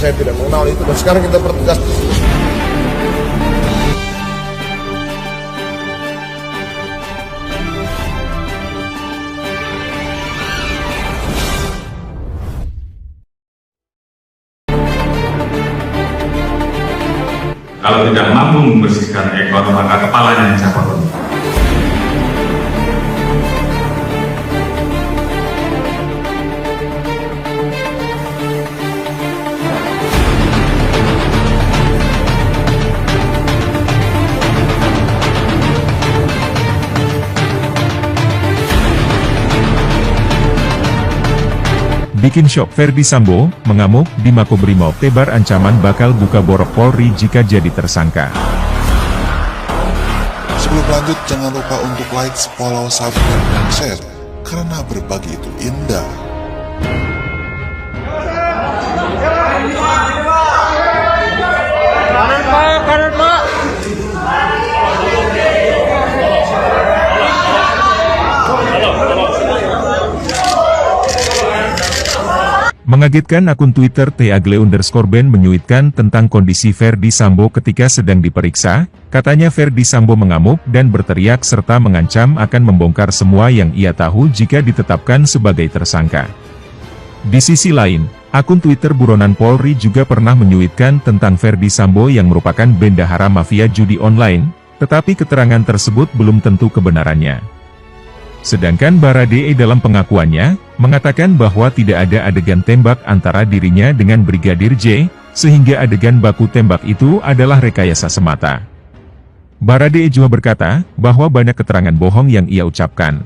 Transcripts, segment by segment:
saya tidak mengenal itu, dan sekarang kita pertegas. Kalau tidak mampu membersihkan ekor, maka kepalanya yang saya potong. Bikin shock, Ferdy Sambo mengamuk di Makobrimob, tebar ancaman bakal buka borok Polri jika jadi tersangka. Sebelum lanjut, jangan lupa untuk like, follow, subscribe, dan share, karena berbagi itu indah. Kanan Pak. Mengagetkan, akun Twitter @agle_ben menyuitkan tentang kondisi Ferdy Sambo ketika sedang diperiksa. Katanya Ferdy Sambo mengamuk dan berteriak serta mengancam akan membongkar semua yang ia tahu jika ditetapkan sebagai tersangka. Di sisi lain, akun Twitter buronan Polri juga pernah menyuitkan tentang Ferdy Sambo yang merupakan bendahara mafia judi online, tetapi keterangan tersebut belum tentu kebenarannya. Sedangkan Baradae dalam pengakuannya, mengatakan bahwa tidak ada adegan tembak antara dirinya dengan Brigadir J, sehingga adegan baku tembak itu adalah rekayasa semata. Baradae juga berkata, bahwa banyak keterangan bohong yang ia ucapkan.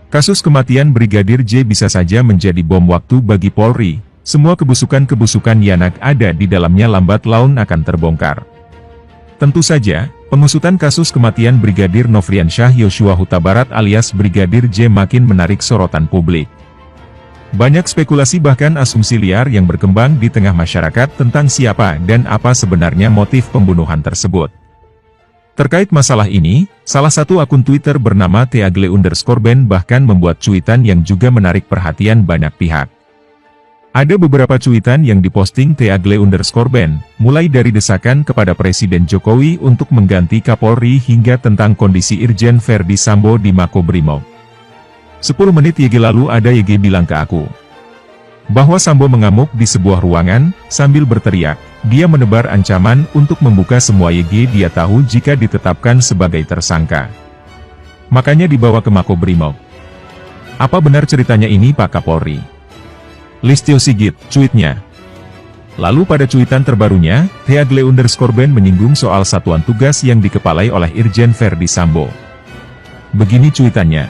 Kasus kematian Brigadir J bisa saja menjadi bom waktu bagi Polri, semua kebusukan-kebusukan Yanak ada di dalamnya lambat laun akan terbongkar. Tentu saja, pengusutan kasus kematian Brigadir Nofriansyah Yosua Huta Barat alias Brigadir J makin menarik sorotan publik. Banyak spekulasi bahkan asumsi liar yang berkembang di tengah masyarakat tentang siapa dan apa sebenarnya motif pembunuhan tersebut. Terkait masalah ini, salah satu akun Twitter bernama @agle_ben bahkan membuat cuitan yang juga menarik perhatian banyak pihak. Ada beberapa cuitan yang diposting @agle_ben, mulai dari desakan kepada Presiden Jokowi untuk mengganti Kapolri hingga tentang kondisi Irjen Ferdy Sambo di Makobrimob. 10 menit YG lalu ada YG bilang ke aku bahwa Sambo mengamuk di sebuah ruangan, sambil berteriak, dia menebar ancaman untuk membuka semua YG dia tahu jika ditetapkan sebagai tersangka. Makanya dibawa ke Makobrimob. Apa benar ceritanya ini Pak Kapolri? Listio Sigit, cuitnya. Lalu pada cuitan terbarunya, @agle_ben menyinggung soal satuan tugas yang dikepalai oleh Irjen Ferdy Sambo. Begini cuitannya.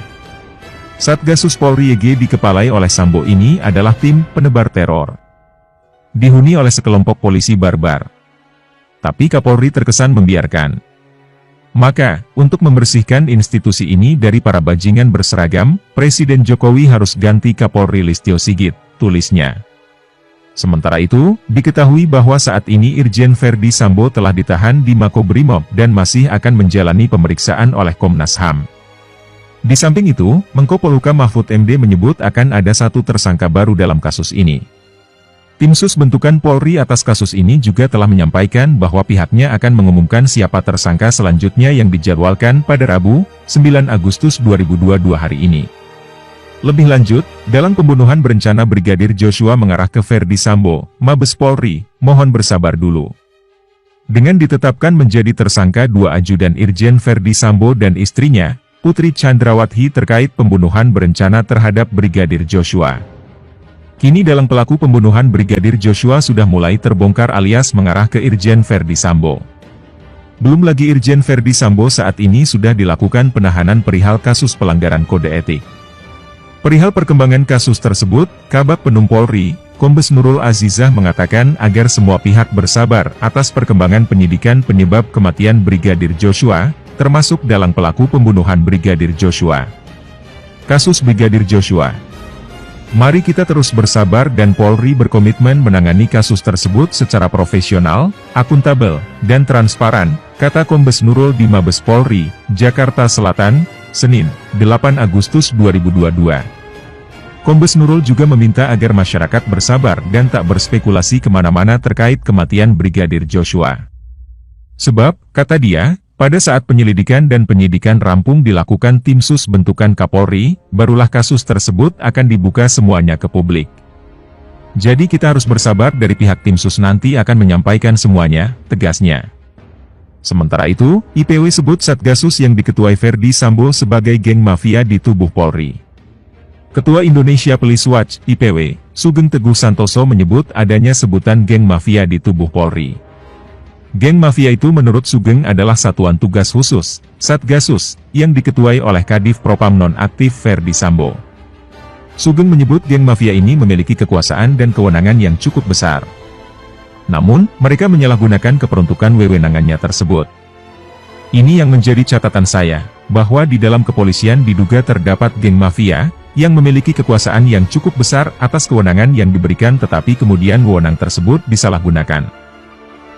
Satgasus Polri YG dikepalai oleh Sambo ini adalah tim penebar teror. Dihuni oleh sekelompok polisi barbar. Tapi Kapolri terkesan membiarkan. Maka, untuk membersihkan institusi ini dari para bajingan berseragam, Presiden Jokowi harus ganti Kapolri Listio Sigit, tulisnya. Sementara itu, diketahui bahwa saat ini Irjen Ferdy Sambo telah ditahan di Makobrimob dan masih akan menjalani pemeriksaan oleh Komnas HAM. Di samping itu, Menko Polhukam Mahfud MD menyebut akan ada satu tersangka baru dalam kasus ini. Tim Sus bentukan Polri atas kasus ini juga telah menyampaikan bahwa pihaknya akan mengumumkan siapa tersangka selanjutnya yang dijadwalkan pada Rabu, 9 Agustus 2022 hari ini. Lebih lanjut, dalam pembunuhan berencana Brigadir Joshua mengarah ke Ferdy Sambo, Mabes Polri, mohon bersabar dulu. Dengan ditetapkan menjadi tersangka 2 ajudan Irjen Ferdy Sambo dan istrinya, Putri Chandrawati terkait pembunuhan berencana terhadap Brigadir Joshua. Kini dalam pelaku pembunuhan Brigadir Joshua sudah mulai terbongkar alias mengarah ke Irjen Ferdy Sambo. Belum lagi Irjen Ferdy Sambo saat ini sudah dilakukan penahanan perihal kasus pelanggaran kode etik. Perihal perkembangan kasus tersebut, Kabag Penum Polri, Kombes Nurul Azizah mengatakan agar semua pihak bersabar atas perkembangan penyidikan penyebab kematian Brigadir Joshua, termasuk dalam pelaku pembunuhan Brigadir Joshua. Kasus Brigadir Joshua. Mari kita terus bersabar dan Polri berkomitmen menangani kasus tersebut secara profesional, akuntabel, dan transparan, kata Kombes Nurul di Mabes Polri, Jakarta Selatan, Senin, 8 Agustus 2022. Kombes Nurul juga meminta agar masyarakat bersabar dan tak berspekulasi kemana-mana terkait kematian Brigadir Joshua. Sebab, kata dia, pada saat penyelidikan dan penyidikan rampung dilakukan tim sus bentukan Kapolri, barulah kasus tersebut akan dibuka semuanya ke publik. Jadi kita harus bersabar, dari pihak tim sus nanti akan menyampaikan semuanya, tegasnya. Sementara itu, IPW sebut Satgasus yang diketuai Ferdi Sambo sebagai geng mafia di tubuh Polri. Ketua Indonesia Police Watch, IPW, Sugeng Teguh Santoso menyebut adanya sebutan geng mafia di tubuh Polri. Geng mafia itu menurut Sugeng adalah satuan tugas khusus, Satgasus, yang diketuai oleh Kadif Propam nonaktif Ferdi Sambo. Sugeng menyebut geng mafia ini memiliki kekuasaan dan kewenangan yang cukup besar. Namun, mereka menyalahgunakan keperuntukan wewenangannya tersebut. Ini yang menjadi catatan saya, bahwa di dalam kepolisian diduga terdapat geng mafia, yang memiliki kekuasaan yang cukup besar atas kewenangan yang diberikan, tetapi kemudian wewenang tersebut disalahgunakan.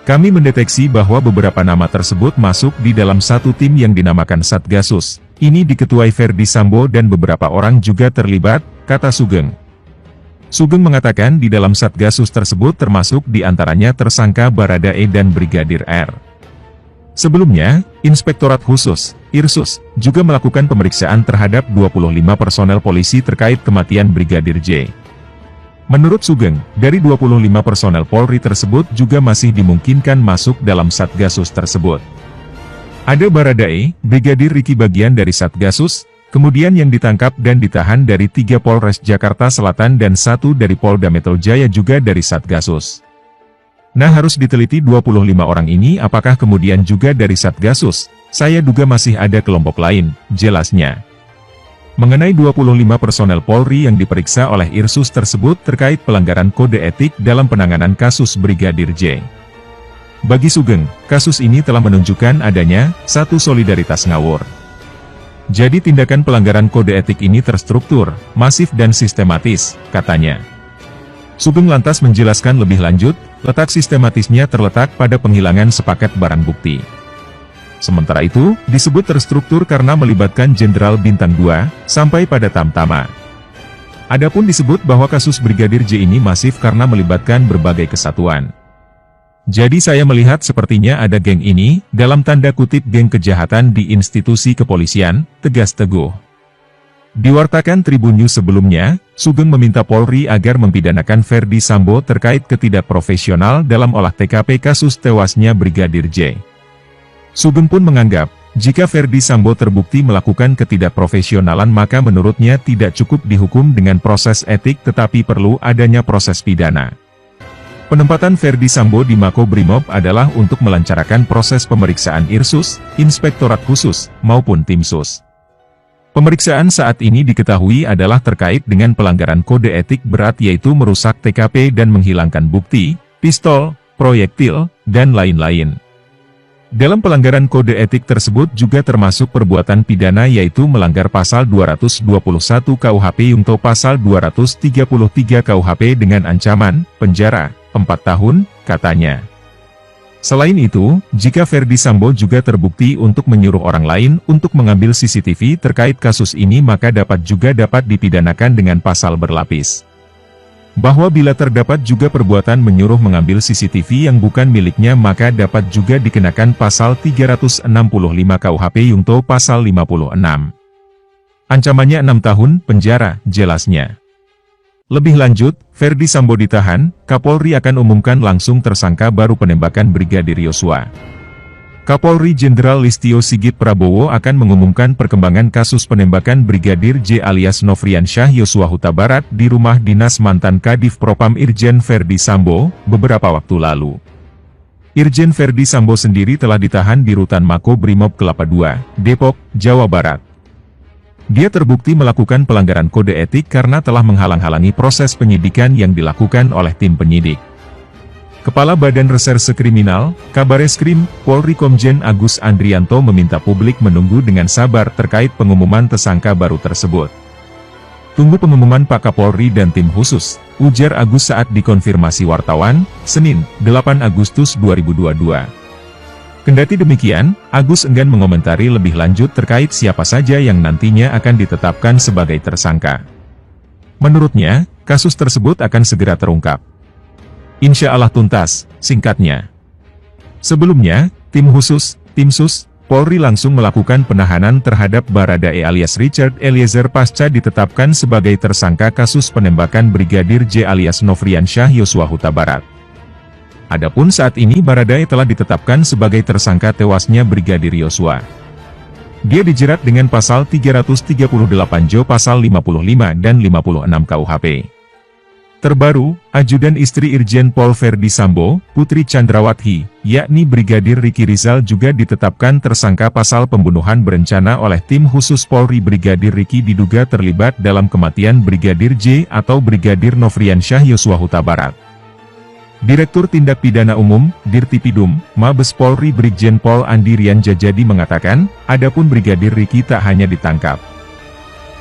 Kami mendeteksi bahwa beberapa nama tersebut masuk di dalam satu tim yang dinamakan Satgasus. Ini diketuai Ferdi Sambo dan beberapa orang juga terlibat, kata Sugeng. Sugeng mengatakan di dalam Satgasus tersebut termasuk di antaranya tersangka Baradae dan Brigadir R. Sebelumnya, Inspektorat Khusus, Irsus, juga melakukan pemeriksaan terhadap 25 personel polisi terkait kematian Brigadir J. Menurut Sugeng, dari 25 personel Polri tersebut juga masih dimungkinkan masuk dalam Satgasus tersebut. Ada Baradae, Brigadir Riki bagian dari Satgasus, kemudian yang ditangkap dan ditahan dari 3 Polres Jakarta Selatan dan 1 dari Polda Metro Jaya juga dari Satgasus. Nah, harus diteliti 25 orang ini apakah kemudian juga dari Satgasus. Saya duga masih ada kelompok lain, jelasnya. Mengenai 25 personel Polri yang diperiksa oleh Irsus tersebut terkait pelanggaran kode etik dalam penanganan kasus Brigadir J. Bagi Sugeng, kasus ini telah menunjukkan adanya satu solidaritas ngawur. Jadi tindakan pelanggaran kode etik ini terstruktur, masif dan sistematis, katanya. Sugeng lantas menjelaskan lebih lanjut, letak sistematisnya terletak pada penghilangan sepaket barang bukti. Sementara itu, disebut terstruktur karena melibatkan Jenderal Bintang 2, sampai pada Tamtama. Adapun disebut bahwa kasus Brigadir J ini masif karena melibatkan berbagai kesatuan. Jadi saya melihat sepertinya ada geng ini, dalam tanda kutip geng kejahatan di institusi kepolisian, tegas Teguh. Diwartakan Tribun News sebelumnya, Sugeng meminta Polri agar mempidanakan Ferdi Sambo terkait ketidakprofesional dalam olah TKP kasus tewasnya Brigadir J. Sugeng pun menganggap, jika Ferdi Sambo terbukti melakukan ketidakprofesionalan maka menurutnya tidak cukup dihukum dengan proses etik tetapi perlu adanya proses pidana. Penempatan Ferdi Sambo di Makobrimob adalah untuk melancarkan proses pemeriksaan Irsus, Inspektorat Khusus, maupun Tim Sus. Pemeriksaan saat ini diketahui adalah terkait dengan pelanggaran kode etik berat yaitu merusak TKP dan menghilangkan bukti, pistol, proyektil, dan lain-lain. Dalam pelanggaran kode etik tersebut juga termasuk perbuatan pidana yaitu melanggar pasal 221 KUHP Yungto pasal 233 KUHP dengan ancaman penjara 4 tahun, katanya. Selain itu, jika Ferdi Sambo juga terbukti untuk menyuruh orang lain untuk mengambil CCTV terkait kasus ini maka dapat dipidanakan dengan pasal berlapis. Bahwa bila terdapat juga perbuatan menyuruh mengambil CCTV yang bukan miliknya maka dapat juga dikenakan pasal 365 KUHP Yungto pasal 56. Ancamannya 6 tahun penjara, jelasnya. Lebih lanjut, Ferdi Sambo ditahan, Kapolri akan umumkan langsung tersangka baru penembakan Brigadir Yosua. Kapolri Jenderal Listio Sigit Prabowo akan mengumumkan perkembangan kasus penembakan Brigadir J alias Nofriansyah Yosua Huta Barat di rumah dinas mantan Kadif Propam Irjen Ferdi Sambo, beberapa waktu lalu. Irjen Ferdi Sambo sendiri telah ditahan di Rutan Makobrimob Kelapa II, Depok, Jawa Barat. Dia terbukti melakukan pelanggaran kode etik karena telah menghalang-halangi proses penyidikan yang dilakukan oleh tim penyidik. Kepala Badan Reserse Kriminal, Kabareskrim, Polri Komjen Agus Andrianto meminta publik menunggu dengan sabar terkait pengumuman tersangka baru tersebut. Tunggu pengumuman Pak Kapolri dan tim khusus, ujar Agus saat dikonfirmasi wartawan, Senin, 8 Agustus 2022. Kendati demikian, Agus enggan mengomentari lebih lanjut terkait siapa saja yang nantinya akan ditetapkan sebagai tersangka. Menurutnya, kasus tersebut akan segera terungkap. Insya Allah tuntas, singkatnya. Sebelumnya, tim Sus, Polri langsung melakukan penahanan terhadap Baradae alias Richard Eliezer pasca ditetapkan sebagai tersangka kasus penembakan Brigadir J alias Nofriansyah Yosua Huta Barat. Adapun saat ini Baradae telah ditetapkan sebagai tersangka tewasnya Brigadir Yosua. Dia dijerat dengan pasal 338 Jo pasal 55 dan 56 KUHP. Terbaru, ajudan istri Irjen Pol Verdi Sambo, Putri Chandrawati, yakni Brigadir Riki Rizal juga ditetapkan tersangka pasal pembunuhan berencana oleh tim khusus Polri. Brigadir Riki diduga terlibat dalam kematian Brigadir J atau Brigadir Nofriansyah Yosua Huta Barat. Direktur Tindak Pidana Umum, Dirtipidum, Mabes Polri Brigjen Pol Andi Rian Jajadi mengatakan, adapun Brigadir Riki tak hanya ditangkap,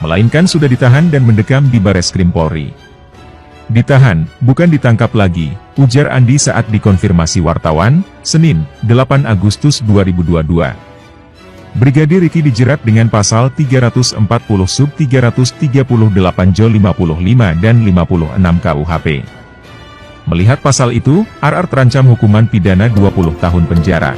melainkan sudah ditahan dan mendekam di Bareskrim Polri. Ditahan, bukan ditangkap lagi, ujar Andi saat dikonfirmasi wartawan, Senin, 8 Agustus 2022. Brigadir Riki dijerat dengan pasal 340 sub 338 Jo 55 dan 56 KUHP. Melihat pasal itu, RR terancam hukuman pidana 20 tahun penjara.